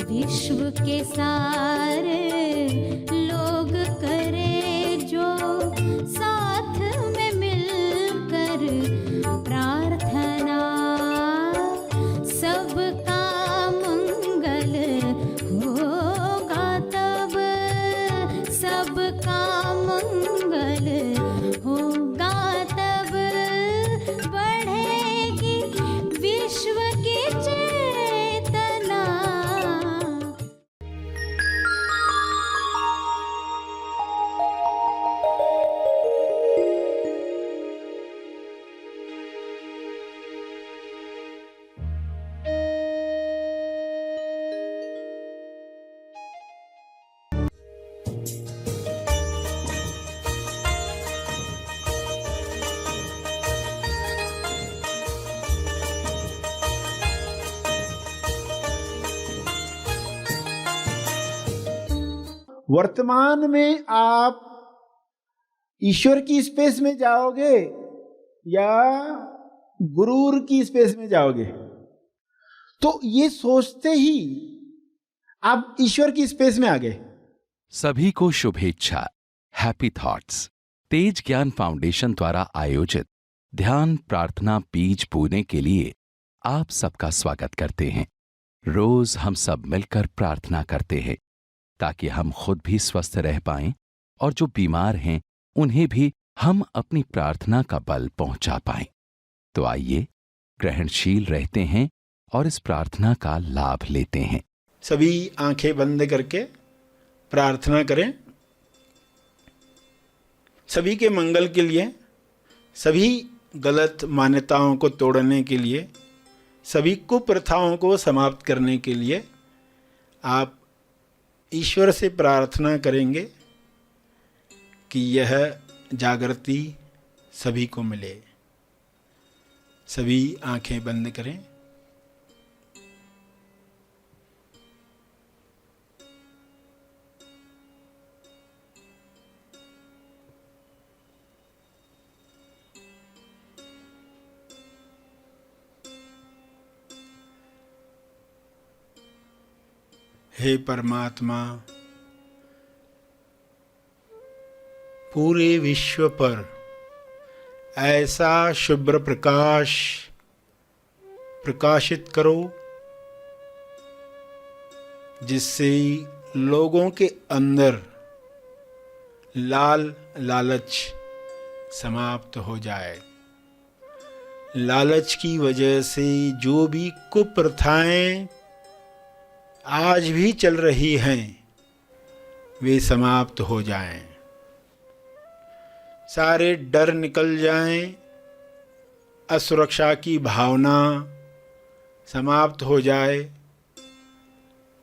विश्व के सारे लोग करे जो साथ में मिलकर प्रार्थना, सबका मंगल होगा तब, सबका मंगल होगा तब, बढ़ेगी विश्व की चेतना। वर्तमान में आप ईश्वर की स्पेस में जाओगे या गुरूर की स्पेस में जाओगे? तो ये सोचते ही आप ईश्वर की स्पेस में आ गए। सभी को शुभेच्छा, हैप्पी थॉट्स। तेज ज्ञान फाउंडेशन द्वारा आयोजित ध्यान प्रार्थना बीज बोने के लिए आप सबका स्वागत करते हैं। रोज हम सब मिलकर प्रार्थना करते हैं ताकि हम खुद भी स्वस्थ रह पाएं और जो बीमार हैं उन्हें भी हम अपनी प्रार्थना का बल पहुंचा पाएं। तो आइए ग्रहणशील रहते हैं और इस प्रार्थना का लाभ लेते हैं। सभी आंखें बंद करके प्रार्थना करें। सभी के मंगल के लिए, सभी गलत मान्यताओं को तोड़ने के लिए, सभी कुप्रथाओं को समाप्त करने के लिए आप ईश्वर से प्रार्थना करेंगे कि यह जागृति सभी को मिले। सभी आंखें बंद करें। हे परमात्मा, पूरे विश्व पर ऐसा शुभ्र प्रकाश प्रकाशित करो जिससे लोगों के अंदर लालच समाप्त हो जाए। लालच की वजह से जो भी कुप्रथाएं आज भी चल रही हैं वे समाप्त हो जाएं। सारे डर निकल जाएं, असुरक्षा की भावना समाप्त हो जाए।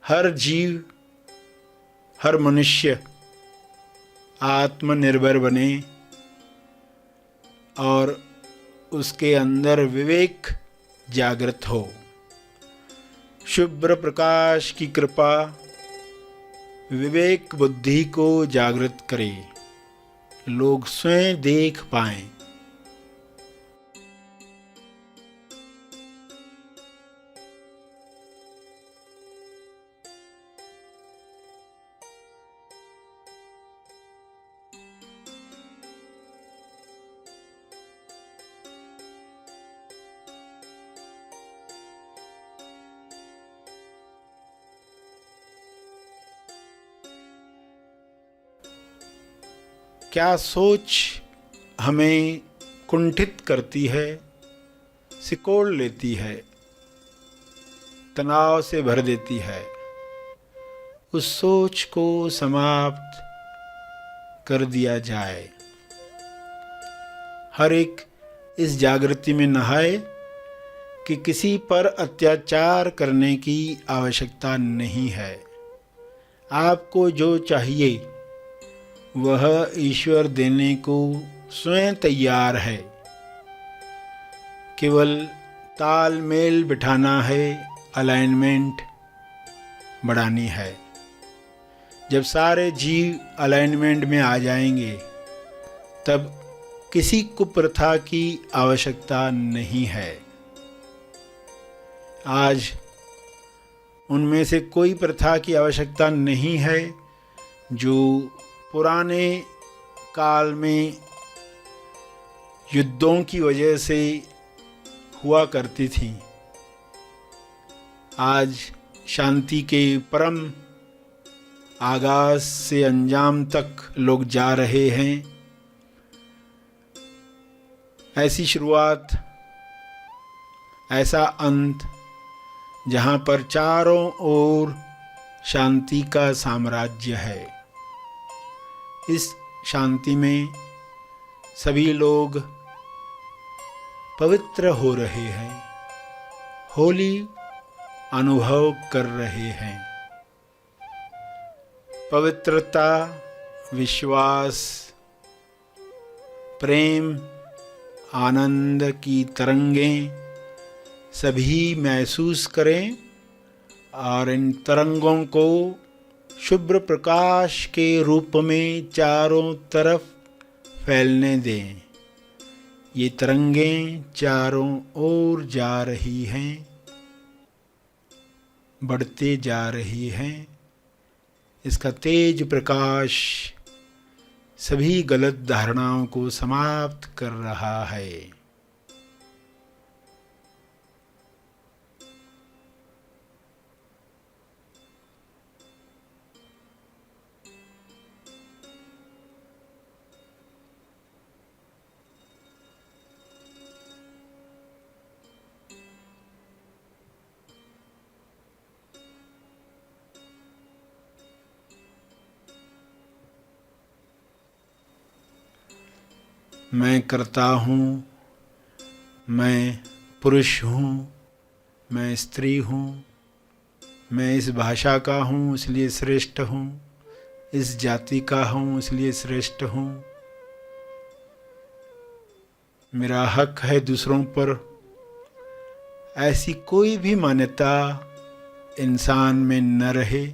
हर जीव, हर मनुष्य आत्मनिर्भर बने और उसके अंदर विवेक जागृत हो। शुभ्र प्रकाश की कृपा विवेक बुद्धि को जागृत करे, लोग स्वयं देख पाएं। क्या सोच हमें कुंठित करती है, सिकोड़ लेती है, तनाव से भर देती है, उस सोच को समाप्त कर दिया जाए। हर एक इस जागृति में नहाए कि किसी पर अत्याचार करने की आवश्यकता नहीं है। आपको जो चाहिए वह ईश्वर देने को स्वयं तैयार है। केवल तालमेल बिठाना है, अलाइनमेंट बढ़ानी है। जब सारे जीव अलाइनमेंट में आ जाएंगे तब किसी कुप्रथा की आवश्यकता नहीं है। आज उनमें से कोई प्रथा की आवश्यकता नहीं है जो पुराने काल में युद्धों की वजह से हुआ करती थी। आज शांति के परम आगाज से अंजाम तक लोग जा रहे हैं। ऐसी शुरुआत, ऐसा अंत जहाँ पर चारों ओर शांति का साम्राज्य है। इस शांति में सभी लोग पवित्र हो रहे हैं, होली अनुभव कर रहे हैं। पवित्रता, विश्वास, प्रेम, आनंद की तरंगें सभी महसूस करें और इन तरंगों को शुभ्र प्रकाश के रूप में चारों तरफ फैलने दें। ये तरंगें चारों ओर जा रही हैं, बढ़ते जा रही हैं। इसका तेज प्रकाश सभी गलत धारणाओं को समाप्त कर रहा है। मैं करता हूँ, मैं पुरुष हूँ, मैं स्त्री हूँ, मैं इस भाषा का हूँ इसलिए श्रेष्ठ हूँ, इस जाति का हूँ इसलिए श्रेष्ठ हूँ। मेरा हक है दूसरों पर। ऐसी कोई भी मान्यता इंसान में न रहे।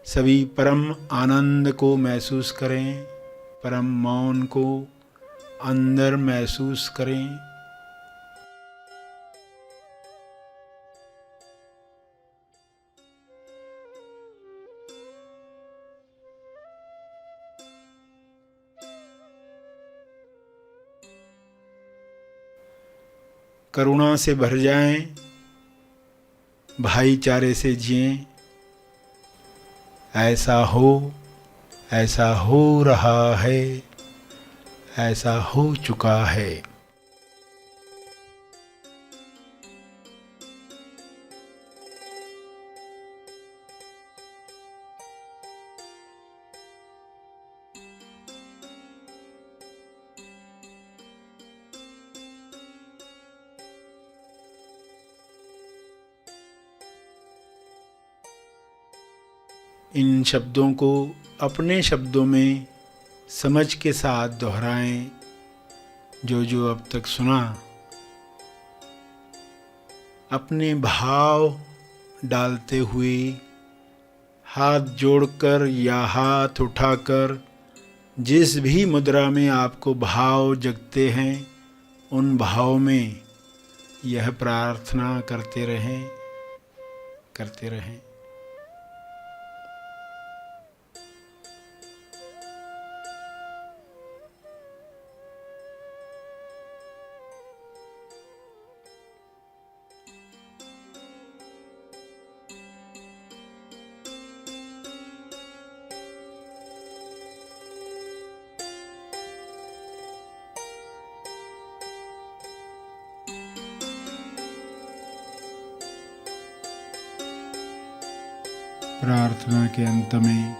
सभी परम आनंद को महसूस करें, परम मौन को अंदर महसूस करें। करुणा से भर जाएं, भाईचारे से जिएं। ऐसा हो रहा है, ऐसा हो चुका है। इन शब्दों को अपने शब्दों में समझ के साथ दोहराएं। जो अब तक सुना, अपने भाव डालते हुए हाथ जोड़कर या हाथ उठाकर जिस भी मुद्रा में आपको भाव जगते हैं उन भाव में यह प्रार्थना करते रहें। प्रार्थना के अंत में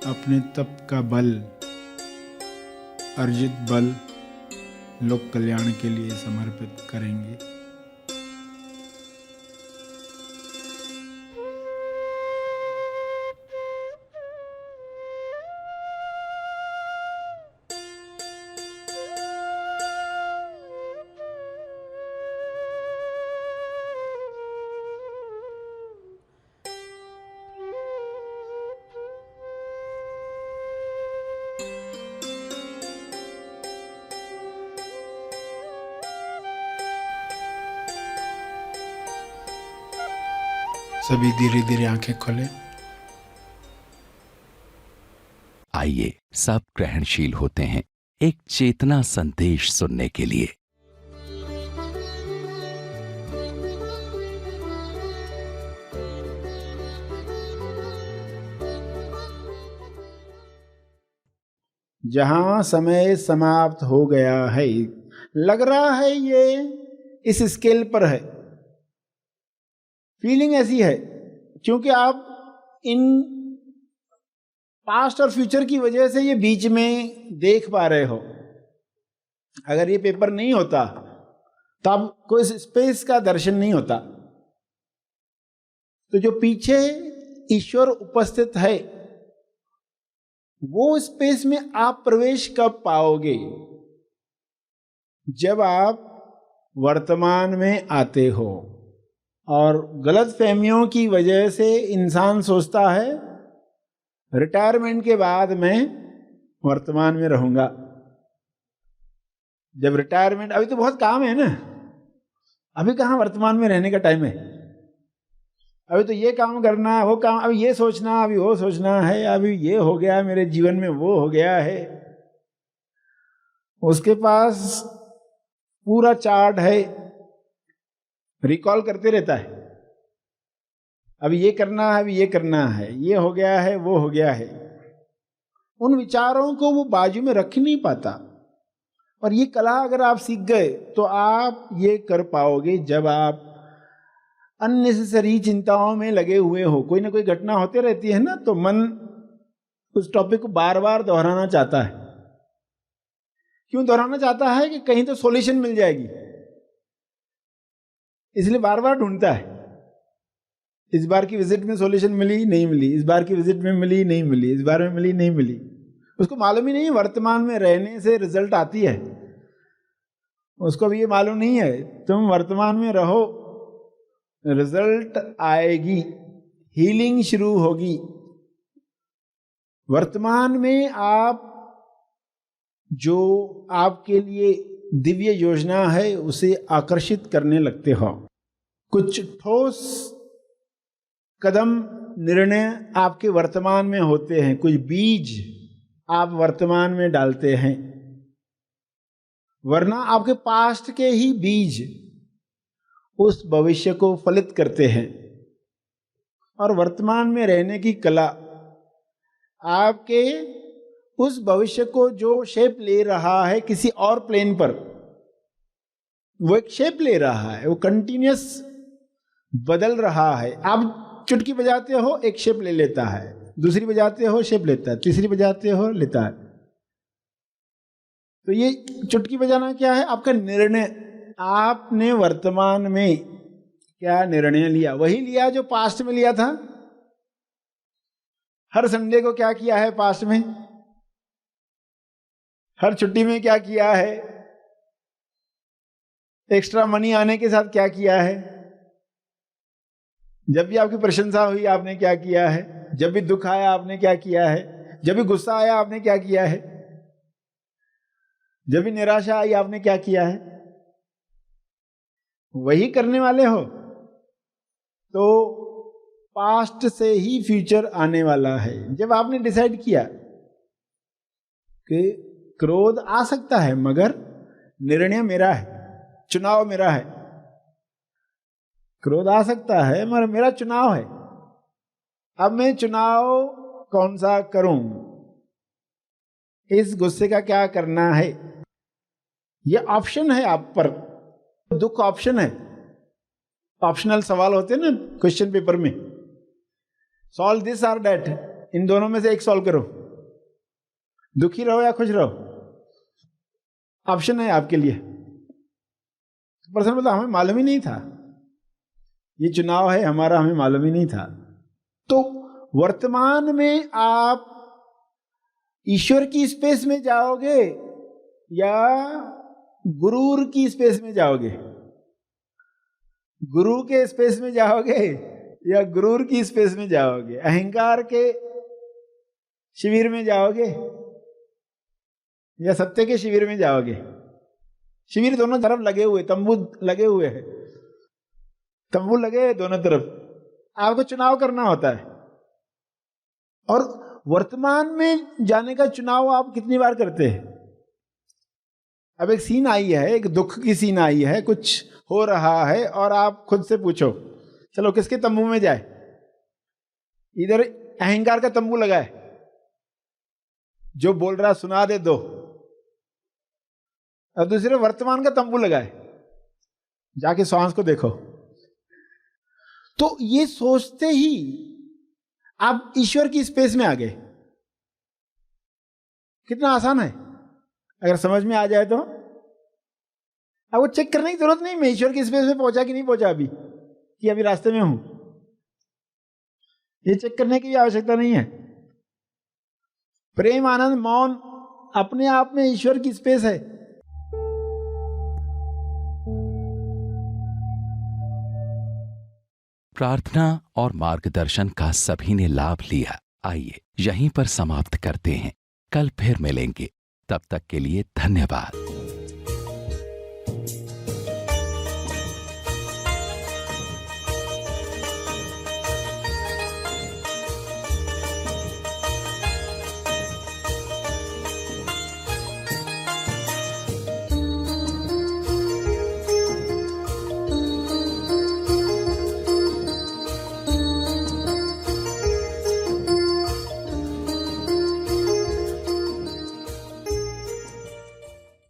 अपने तप का बल, अर्जित बल लोक कल्याण के लिए समर्पित करेंगे। सभी धीरे धीरे आंखें खोलें। आइए सब ग्रहणशील होते हैं एक चेतना संदेश सुनने के लिए। जहां समय समाप्त हो गया है, लग रहा है ये इस स्केल पर है, फीलिंग ऐसी है क्योंकि आप इन पास्ट और फ्यूचर की वजह से ये बीच में देख पा रहे हो। अगर ये पेपर नहीं होता तब कोई स्पेस का दर्शन नहीं होता। तो जो पीछे ईश्वर उपस्थित है, वो स्पेस में आप प्रवेश कब पाओगे? जब आप वर्तमान में आते हो। और गलत फहमियों की वजह से इंसान सोचता है रिटायरमेंट के बाद मैं वर्तमान में रहूंगा। जब रिटायरमेंट, अभी तो बहुत काम है ना, अभी कहाँ वर्तमान में रहने का टाइम है। अभी तो ये काम करना है, वो काम, अभी ये सोचना, अभी वो सोचना है, अभी ये हो गया मेरे जीवन में, वो हो गया है। उसके पास पूरा चार्ट है, रिकॉल करते रहता है, अभी ये करना है, अभी ये करना है, ये हो गया है, वो हो गया है। उन विचारों को वो बाजू में रख नहीं पाता। और ये कला अगर आप सीख गए तो आप ये कर पाओगे जब आप अननेसेसरी चिंताओं में लगे हुए हो। कोई ना कोई घटना होते रहती है ना, तो मन उस टॉपिक को बार बार दोहराना चाहता है। क्यों दोहराना चाहता है? कि कहीं तो सॉल्यूशन मिल जाएगी, इसलिए बार बार ढूंढता है। इस बार की विजिट में सॉल्यूशन मिली नहीं मिली, इस बार की विजिट में मिली नहीं मिली, इस बार में मिली नहीं मिली। उसको मालूम ही नहीं वर्तमान में रहने से रिजल्ट आती है। उसको भी ये मालूम नहीं है तुम वर्तमान में रहो, रिजल्ट आएगी, हीलिंग शुरू होगी। वर्तमान में आप जो आपके लिए दिव्य योजना है उसे आकर्षित करने लगते हो। कुछ ठोस कदम, निर्णय आपके वर्तमान में होते हैं, कुछ बीज आप वर्तमान में डालते हैं। वरना आपके पास्ट के ही बीज उस भविष्य को फलित करते हैं। और वर्तमान में रहने की कला आपके उस भविष्य को जो शेप ले रहा है किसी और प्लेन पर, वो एक शेप ले रहा है, वो कंटिन्यूअस बदल रहा है। आप चुटकी बजाते हो, एक शेप ले लेता है, दूसरी बजाते हो शेप लेता है, तीसरी बजाते हो लेता है। तो ये चुटकी बजाना क्या है? आपका निर्णय। आपने वर्तमान में क्या निर्णय लिया? वही लिया जो पास्ट में लिया था। हर संडे को क्या किया है पास्ट में? हर छुट्टी में क्या किया है? एक्स्ट्रा मनी आने के साथ क्या किया है? जब भी आपकी प्रशंसा हुई आपने क्या किया है? जब भी दुख आया आपने क्या किया है? जब भी गुस्सा आया आपने क्या किया है? जब भी निराशा आई आपने क्या किया है? वही करने वाले हो। तो पास्ट से ही फ्यूचर आने वाला है। जब आपने डिसाइड किया कि क्रोध आ सकता है मगर निर्णय मेरा है, चुनाव मेरा है। क्रोध आ सकता है मगर मेरा चुनाव है। अब मैं चुनाव कौन सा करूं? इस गुस्से का क्या करना है? यह ऑप्शन है आप पर। दुख ऑप्शन है। ऑप्शनल सवाल होते हैं ना क्वेश्चन पेपर में, सॉल्व दिस और दैट, इन दोनों में से एक सॉल्व करो, दुखी रहो या खुश रहो। ऑप्शन है आपके लिए। पर्सन बोला हमें मालूम ही नहीं था, ये चुनाव है हमारा, हमें मालूम ही नहीं था। तो वर्तमान में आप ईश्वर की स्पेस में जाओगे या गुरूर की स्पेस में जाओगे? गुरु के स्पेस में जाओगे या गुरूर की स्पेस में जाओगे? अहंकार के शिविर में जाओगे या सत्य के शिविर में जाओगे? शिविर दोनों तरफ लगे हुए, तंबू लगे हुए हैं, तंबू लगे दोनों तरफ। आपको चुनाव करना होता है। और वर्तमान में जाने का चुनाव आप कितनी बार करते हैं? अब एक सीन आई है, एक दुख की सीन आई है, कुछ हो रहा है और आप खुद से पूछो चलो किसके तंबू में जाए। इधर अहंकार का तंबू लगा है, जो बोल रहा सुना दे दो, और दूसरे वर्तमान का तंबू लगा है, जाके श्वास को देखो। तो ये सोचते ही आप ईश्वर की स्पेस में आ गए। कितना आसान है अगर समझ में आ जाए तो। अब वो चेक करने की जरूरत नहीं मैं ईश्वर की स्पेस में पहुंचा कि नहीं पहुंचा अभी, कि अभी रास्ते में हूं, ये चेक करने की आवश्यकता नहीं है। प्रेम, आनंद, मौन अपने आप में ईश्वर की स्पेस है। प्रार्थना और मार्गदर्शन का सभी ने लाभ लिया। आइए यहीं पर समाप्त करते हैं, कल फिर मिलेंगे, तब तक के लिए धन्यवाद।